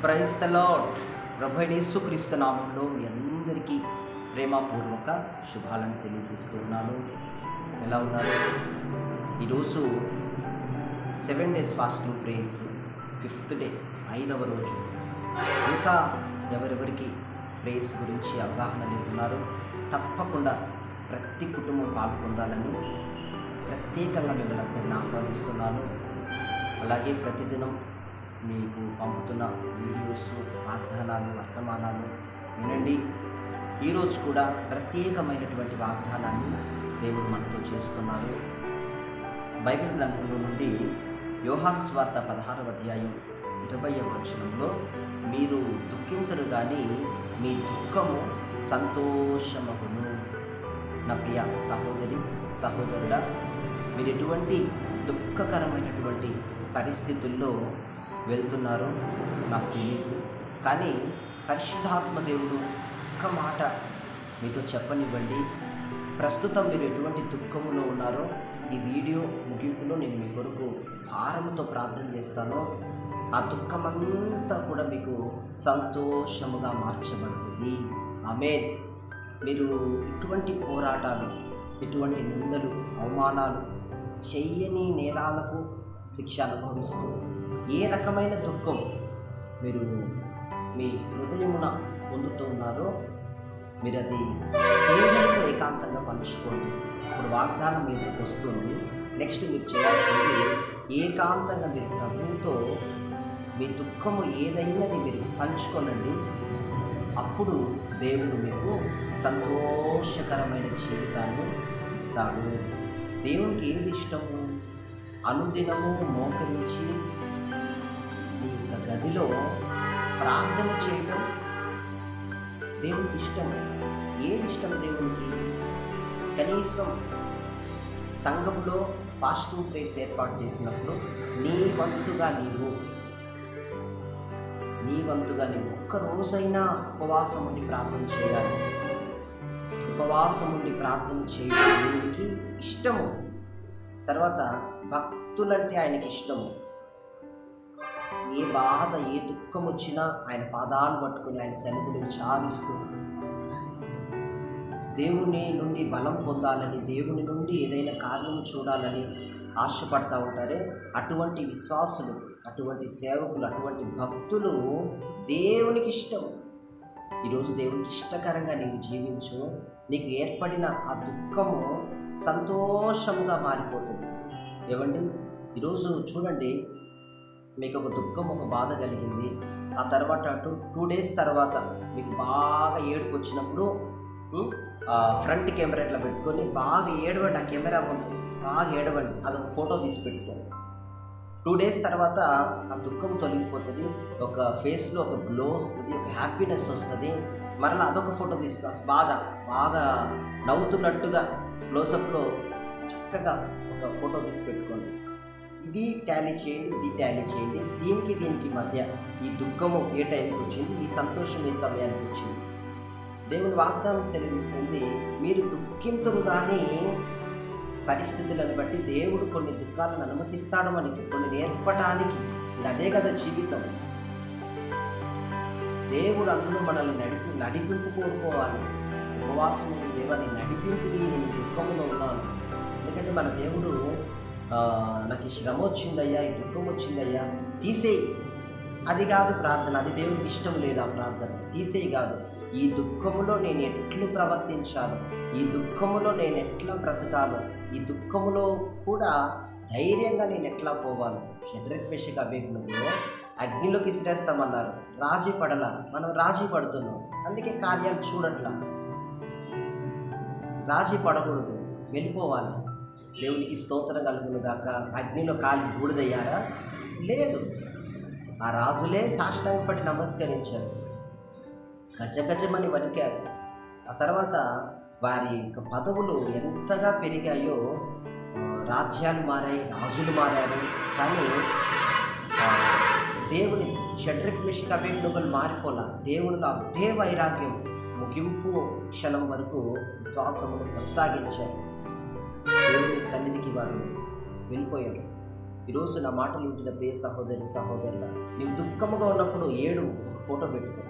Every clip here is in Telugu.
Praise the lord. ప్రభువైన యేసుక్రీస్తు నామంలో మీ అందరికీ ప్రేమపూర్వక శుభాలను తెలియజేస్తూ ఉన్నాను. ఎలా ఉన్నారు? ఈరోజు 7 days fasting prayers 5th day, 5వ రోజు. ఇంకా ఎవరెవరికి ప్రేయర్స్ గురించి అవగాహన లేకున్నారో తప్పకుండా ప్రతి కుటుంబం పాల్పొందాలని ప్రత్యేకంగా మిమ్మల్ని అందరినీ ఆహ్వానిస్తున్నాను. అలాగే ప్రతిదినం మీకు పంపుతున్న వీడియోస్, వాగ్దానాలు, వర్తమానాలు వినండి. ఈరోజు కూడా ప్రత్యేకమైనటువంటి వాగ్దానాన్ని దేవుడు మనతో చేస్తున్నారు. బైబిల్ గ్రంథంలో నుండి యోహాను సువార్త 16వ అధ్యాయం 20వ వచనంలో, మీరు దుఃఖింతురు కానీ మీ దుఃఖము సంతోషమగును. నా ప్రియ సహోదరి, సహోదరుడా, మీరు ఎటువంటి దుఃఖకరమైనటువంటి పరిస్థితుల్లో వెళ్తున్నారో నాకు తెలియదు, కానీ పరిశుద్ధాత్మ దేవుడు ఒక్క మాట మీతో చెప్పనివ్వండి. ప్రస్తుతం మీరు ఎటువంటి దుఃఖములో ఉన్నారో ఈ వీడియో ముగింపులో నేను మీ కొరకు భారముతో ప్రార్థన చేస్తాను. ఆ దుఃఖమంతా కూడా మీకు సంతోషముగా మార్చబడుతుంది. ఆమేన్. మీరు ఎటువంటి పోరాటాలు, ఎటువంటి నిందలు, అవమానాలు, చెయ్యని నేరాలకు శిక్ష అనుభవిస్తూ ఏ రకమైన దుఃఖం మీరు మీ హృదయమున పొందుతూ ఉన్నారో మీరు అది దేవునితో ఏకాంతంగా పంచుకోండి. ఇప్పుడు వాగ్దానం మీదకి వస్తుంది. నెక్స్ట్ మీరు చేయాల్సింది ఏకాంతంగా మీరు ప్రభువుతో మీ దుఃఖము ఏదైనది మీరు పంచుకోనండి. అప్పుడు దేవుడు మీకు సంతోషకరమైన జీవితాన్ని ఇస్తాడు. దేవునికి ఏది ఇష్టము? అనుదినము మోకరించి ఈ యొక్క గదిలో ప్రార్థన చేయడం దేవునికి ఇష్టం. ఏది ఇష్టం దేవునికి? కనీసం సంఘంలో ఫాస్టింగ్ ప్రేయర్స్ ఏర్పాటు చేసినప్పుడు నీ వంతుగా నీవు ఒక్కరోజైనా ఉపవాసం ఉండి ప్రార్థన చేయాలి. ఉపవాసం ఉండి ప్రార్థన చేయడం దేవునికి ఇష్టము. తర్వాత భక్తులంటే ఆయనకి ఇష్టము. ఏ బాధ, ఏ దుఃఖం వచ్చినా ఆయన పాదాలు పట్టుకుని ఆయన సన్నిధిని విచారిస్తూ దేవుని నుండి బలం పొందాలని, దేవుని నుండి ఏదైనా కార్యం చూడాలని ఆశపడతా ఉంటారే, అటువంటి విశ్వాసులు, అటువంటి సేవకులు, అటువంటి భక్తులు దేవునికి ఇష్టం. ఈరోజు దేవునికి ఇష్టకరంగా నీవు జీవించు. నీకు ఏర్పడిన ఆ దుఃఖము సంతోషంగా మారిపోతుంది. ఏమండి, ఈరోజు చూడండి, మీకు ఒక దుఃఖం, ఒక బాధ కలిగింది. ఆ తర్వాత 2 days తర్వాత మీకు బాగా ఏడుపు వచ్చినప్పుడు ఫ్రంట్ కెమెరా ఇట్లా పెట్టుకొని బాగా ఏడవండి. ఆ కెమెరా ముందు బాగా ఏడవండి. అదొక ఫోటో తీసి పెట్టుకోండి. 2 days తర్వాత ఆ దుఃఖం తొలగిపోతుంది. ఒక ఫేస్లో ఒక గ్లో వస్తుంది, ఒక హ్యాపీనెస్ వస్తుంది. మరలా అదొక ఫోటో తీసుకొని బాగా నవ్వుతున్నట్టుగా క్లోజప్లో చక్కగా ఒక ఫోటో తీసి పెట్టుకోండి. ఇది టాలీ చేయండి, ఇది టాలీ చేయండి. దీనికి మధ్య ఈ దుఃఖము ఏ టైంకి వచ్చింది, ఈ సంతోషం ఏ సమయానికి వచ్చింది. దేవుని వాగ్దానం సెలవిస్తుంది, మీరు దుఃఖింతురు కానీ పరిస్థితులను బట్టి దేవుడు కొన్ని దుఃఖాలను అనుమతిస్తాడు మనకి, కొన్ని నేర్పడానికి. అదే కదా జీవితం. దేవుడు అందులో మనల్ని నడిపింపు కోరుకోవాలి. ఉపవాసం దేవాన్ని నడిపింపు, నేను దుఃఖంలో ఉన్నాను. ఎందుకంటే మన దేవుడు నాకు ఈ శ్రమ వచ్చిందయ్యా, ఈ దుఃఖం వచ్చిందయ్యా, తీసేయి, అది కాదు ప్రార్థన. అది దేవునికి ఇష్టం లేదు ఆ ప్రార్థన. తీసేయి కాదు, ఈ దుఃఖములో నేను ఎట్లు ప్రవర్తించాలో, ఈ దుఃఖములో నేను ఎట్లా బ్రతకాలో, ఈ దుఃఖములో కూడా ధైర్యంగా నేను ఎట్లా పోవాలి. షడ్రక్ మెషక్ అబేద్నెగో అగ్నిలోకి ఇసిరేస్తామన్నారు, రాజీ పడలా. మనం రాజీ పడుతున్నాం, అందుకే కార్యాలు చూడట్లా. రాజీ పడకూడదు, వెళ్ళిపోవాలి. దేవునికి స్తోత్రం కలుగును గాక. అగ్నిలో కాలి బూడిదయ్యారా? లేదు. ఆ రాజులే సాష్టాంగపడి నమస్కరించారు, గజగజమని వణికారు. ఆ తర్వాత వారి యొక్క పదవులు ఎంతగా పెరిగాయో, రాజ్యాలు మారాయి, రాజులు మారారు. కానీ దేవుని షడ్రక్ మెషక్ అబేద్నెగోలు మారిపోలా. దేవునిలో అదే వైరాగ్యం ముగింపు క్షణం వరకు విశ్వాసమును కొనసాగించారు. దేవుని సన్నిధికి వారు వెళ్ళిపోయారు. ఈరోజు నా మాటలు వింటున్న ప్రియ సహోదరి సహోదరుల, నీవు దుఃఖముగా ఉన్నప్పుడు ఏడు ఒక ఫోటో పెట్టుకో.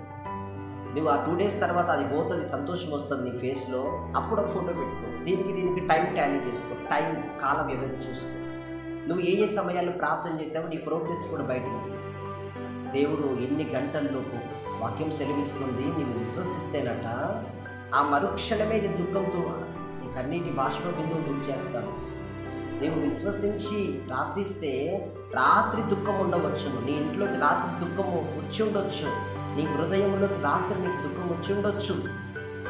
నువ్వు ఆ 2 days తర్వాత అది పోతుంది, సంతోషం వస్తుంది నీ ఫేస్లో, అప్పుడు ఒక ఫోటో పెట్టుకో. దీనికి టైం టాలీ చేసుకో, టైం కాల వ్యవధి చూసుకో. నువ్వు ఏ ఏ సమయాల్లో ప్రార్థన చేసావో నీ ప్రోగ్రెస్ కూడా బయటకు. దేవుడు ఎన్ని గంటల్లోపు వాక్యం సెలవిస్తుంది, నీవు విశ్వసిస్తేనట ఆ మరుక్షణమే నీ దుఃఖంతో నీ కన్నీటి బాష్ప బిందువు దూరం చేస్తాను. నీవు విశ్వసించి ప్రార్థిస్తే రాత్రి దుఃఖం ఉండవచ్చును, నీ ఇంట్లోకి రాత్రి దుఃఖము వచ్చి ఉండొచ్చు, నీ హృదయంలోకి రాత్రి నీకు దుఃఖం వచ్చి ఉండొచ్చు,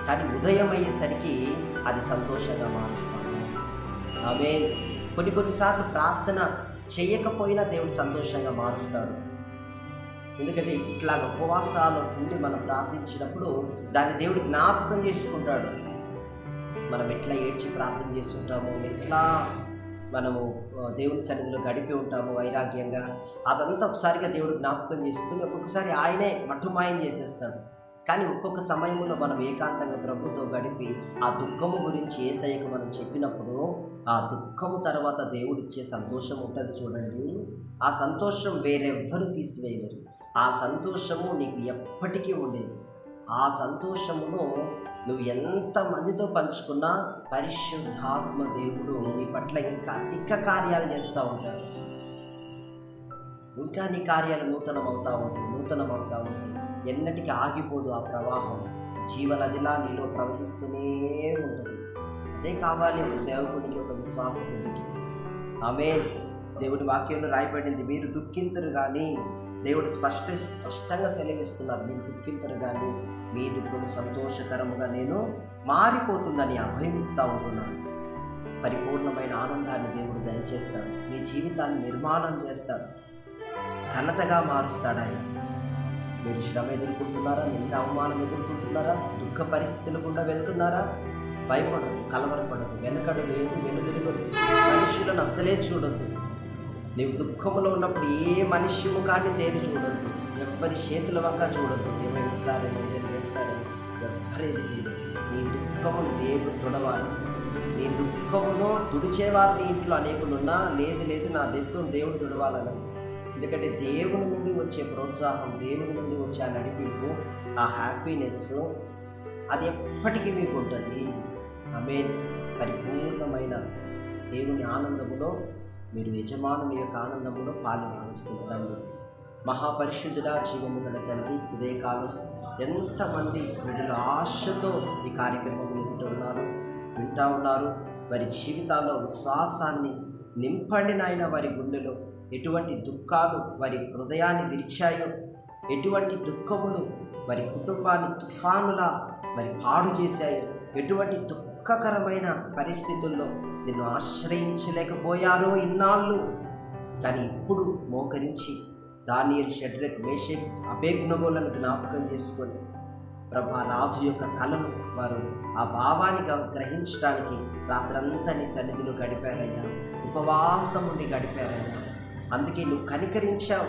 కానీ ఉదయం అయ్యేసరికి అది సంతోషంగా మారుస్తాను. ఆమె కొన్నిసార్లు ప్రార్థన చేయకపోయినా దేవుడు సంతోషంగా మారుస్తాడు. ఎందుకంటే ఇట్లాగ ఉపవాసాలు ఉండి మనం ప్రార్థించినప్పుడు దాన్ని దేవుడు జ్ఞాపకం చేసుకుంటాడు. మనం ఎట్లా ఏడ్చి ప్రార్థన చేస్తుంటాము, ఎట్లా మనము దేవుని సన్నిధిలో గడిపి ఉంటాము వైరాగ్యంగా, అదంతా ఒకసారిగా దేవుడు జ్ఞాపకం చేసుకుని ఒక్కొక్కసారి ఆయనే మట్టుమాయం చేసేస్తాడు. కానీ ఒక్కొక్క సమయంలో మనం ఏకాంతంగా ప్రభుతో గడిపి ఆ దుఃఖము గురించి యేసయ్యకు మనం చెప్పినప్పుడు ఆ దుఃఖము తర్వాత దేవుడిచ్చే సంతోషం ఉంటుంది చూడండి. ఆ సంతోషం వేరెవ్వరూ తీసివేయలేరు. ఆ సంతోషము నీకు ఎప్పటికీ ఉండేది. ఆ సంతోషమును నువ్వు ఎంతమందితో పంచుకున్నా పరిశుద్ధాత్మ దేవుడు నీ పట్ల ఇంకా అధిక కార్యాలు చేస్తూ ఉంటాడు. ఇంకా నీ కార్యాలు నూతనమవుతూ ఉంటాయి. ఎన్నటికీ ఆగిపోదు ఆ ప్రవాహం, జీవనదిలా నీలో ప్రవహిస్తూనే ఉంటుంది. అదే కావాలి ఒక సేవకుడికి, ఒక విశ్వాసకుడికి. ఆమేన్. దేవుడి వాక్యంలో రాయబడింది, మీరు దుఃఖింతురు కానీ, దేవుడు స్పష్టంగా సెలవిస్తున్నారు, మీరు దుఃఖింతురు కానీ మీ దుఃఖము సంతోషకరముగా నేను మారిపోతుందని అభయమిస్తూ ఉంటున్నాను. పరిపూర్ణమైన ఆనందాన్ని దేవుడు దయచేస్తాడు. మీ జీవితాన్ని నిర్మాణం చేస్తాడు, ఘనతగా మారుస్తాడు ఆయన. మీరు శ్రమ ఎదుర్కొంటున్నారా, నింద అవమానం ఎదుర్కొంటున్నారా, దుఃఖ పరిస్థితులు గుండా వెళ్తున్నారా, భయపడదు, కలవరపడదు, వెనకడు లేదు, వెనుదిరగదు, మనుషులను అస్సలే చూడొద్దు. నీవు దుఃఖంలో ఉన్నప్పుడు ఏ మనిషి ముఖాన్ని దేని చూడొద్దు, ఎవ్వరి చేతుల వంక చూడొద్దు. ఏమైనా ఇస్తారేమో, ఏదైనా వేస్తారేమో, ఎవ్వరేది చేయలేదు. నీ దుఃఖమును దేవుడు తుడవాలి. నీ దుఃఖమును తుడిచేవారు నీ ఇంట్లో అనేకులున్నా, లేదు నా దేవుడు తుడవాలని. ఎందుకంటే దేవుని నుండి వచ్చే ప్రోత్సాహం, దేవుని నుండి వచ్చే ఆ నడిపింపు, ఆ హ్యాపీనెస్ అది ఎప్పటికీ మీకు ఉంటుంది. ఆమేన్. పరిపూర్ణమైన దేవుని ఆనందములో మీరు యజమానుని యొక్క ఆనందములో పాలుభావిస్తుంటారు. మహాపరిశుద్ధుడా, జీవము గల తండ్రి, ఉదయకాలం ఎంతమంది బిడ్డలు ఆశతో ఈ కార్యక్రమం వింటూ ఉన్నారు. వారి జీవితాల్లో విశ్వాసాన్ని నింపండి నాయన. వారి గుండెలో ఎటువంటి దుఃఖాలు వారి హృదయాన్ని విరిచాయో, ఎటువంటి దుఃఖములు వారి కుటుంబాన్ని తుఫానులా మరి పాడు చేశాయో, ఎటువంటి దుఃఖకరమైన పరిస్థితుల్లో నిన్ను ఆశ్రయించలేకపోయారో ఇన్నాళ్ళు, కానీ ఇప్పుడు మోకరించి దానియేలు, షడ్రక్, మేషక్, అబేద్నెగోలను జ్ఞాపకం చేసుకొని ప్రభా రాజు యొక్క కళను వారు ఆ భావాన్ని గ్రహించడానికి రాత్రంతా నీ సన్నిధిలో గడిపారయ్యా, ఉపవాసం ఉండి గడిపారయ్యా. అందుకే నువ్వు కనికరించావు,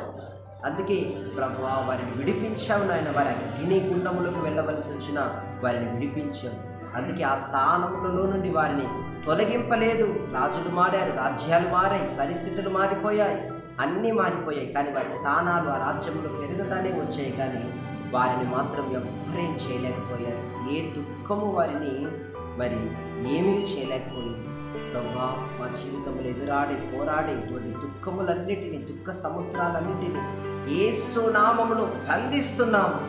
అందుకే ప్రభువా వారిని విడిపించావు నాయన. వారి అగ్ని గుండములకు వెళ్ళవలసి వచ్చిన వారిని విడిపించావు. అందుకే ఆ స్థానములలో నుండి వారిని తొలగింపలేదు. రాజులు మారారు, రాజ్యాలు మారాయి, పరిస్థితులు మారిపోయాయి, అన్నీ మారిపోయాయి, కానీ వారి స్థానాలు ఆ రాజ్యంలో పెరుగుతానే వచ్చాయి, కానీ వారిని మాత్రం ఎవ్వరేం చేయలేకపోయారు. ఏ దుఃఖము వారిని మరి ఏమీ చేయలేకపోయింది. ప్రభా మా జీవితంలో పోరాడే ఇటువంటి దుఃఖములన్నిటినీ, దుఃఖ సముద్రాలన్నిటినీ యేసు నామములో బంధిస్తున్నాము.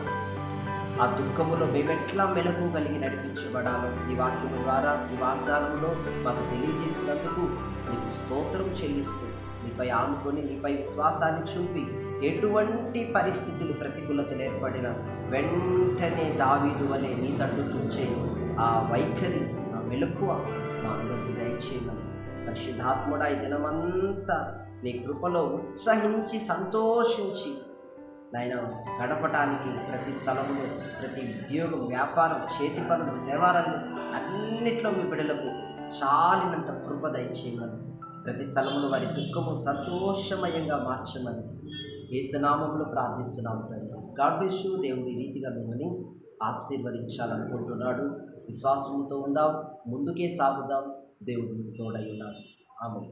ఆ దుఃఖములో మేమెట్లా మెలకు కలిగి నడిపించబడాలో ఈ వాక్యము ద్వారా, ఈ వాగ్దానంలో మాకు తెలియజేసినందుకు నీకు స్తోత్రం చెల్లిస్తూ, నీపై ఆనుకొని నీపై విశ్వాసాన్ని చూపి ఎటువంటి పరిస్థితులు ప్రతికూలతలు ఏర్పడిన వెంటనే దావీదు వలె నీ తట్టు చూచే ఆ వైఖరి, ఆ మెలకువ మా అందరికీ దయచేయమని. పరిశుద్ధాత్ముడా, ఈ దినమంతా నీ కృపలో ఉత్సహించి సంతోషించి నాయన గడపటానికి ప్రతి స్థలములో, ప్రతి ఉద్యోగం, వ్యాపారం, చేతి పనులు, సేవాలను అన్నిట్లో మీ బిడ్డలకు చాలినంత కృప దయచేయమని, ప్రతి స్థలంలో వారి దుఃఖము సంతోషమయంగా మార్చమని యేసునామములో ప్రార్థిస్తున్నాము తండ్రి. God bless you. దేవుడి రీతిగా మిమ్మల్ని ఆశీర్వదించాలనుకుంటున్నాడు. విశ్వాసంతో ఉందాం, ముందుకే సాగుదాం. దేవుడు తోడై ఉన్నాడు. ఆమేన్.